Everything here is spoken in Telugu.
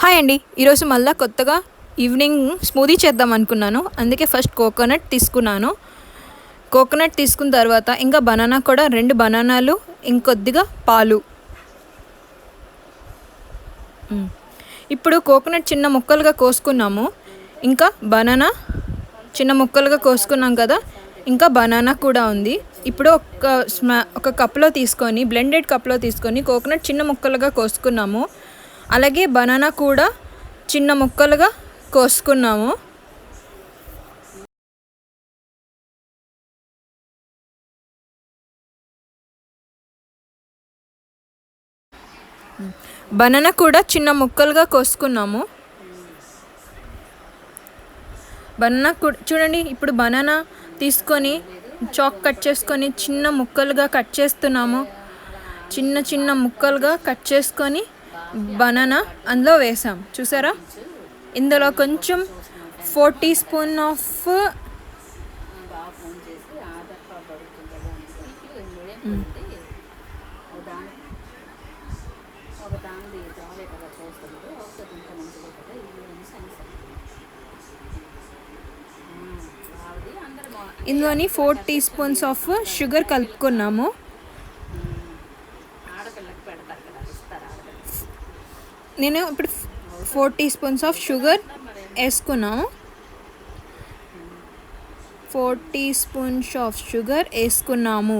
హాయ్ అండి. ఈరోజు మళ్ళీ కొత్తగా ఈవినింగ్ స్మూదీ చేద్దాం అనుకున్నాను. అందుకే ఫస్ట్ కోకోనట్ తీసుకున్నాను. కోకోనట్ తీసుకున్న తర్వాత ఇంకా బనానా కూడా 2 బనానాలు ఇంకొద్దిగా పాలు. ఇప్పుడు కోకోనట్ చిన్న ముక్కలుగా కోసుకున్నాము. ఇంకా బనానా చిన్న ముక్కలుగా కోసుకున్నాం కదా, ఇంకా బనానా కూడా ఉంది. ఇప్పుడు ఒక కప్లో తీసుకొని, బ్లెండెడ్ కప్లో తీసుకొని కోకోనట్ చిన్న ముక్కలుగా కోసుకున్నాము. అలాగే బనానా కూడా చిన్న ముక్కలుగా కోసుకున్నాము. బనానా కూడా చిన్న ముక్కలుగా కోసుకున్నాము. బనానా కూడా చూడండి, ఇప్పుడు బనానా తీసుకొని చాక్ కట్ చేసుకొని చిన్న ముక్కలుగా కట్ చేస్తున్నాము. చిన్న చిన్న ముక్కలుగా కట్ చేసుకొని బనానా అందులో వేసాం. చూసారా, ఇందులో కొంచెం 4 టీ స్పూన్ ఆఫ్ ఇందులోని 4 టీ స్పూన్స్ ఆఫ్ షుగర్ కలుపుకున్నాము. నేను ఇప్పుడు 4 టీ స్పూన్స్ ఆఫ్ షుగర్ వేసుకున్నాము. 4 టీ స్పూన్స్ ఆఫ్ షుగర్ వేసుకున్నాము.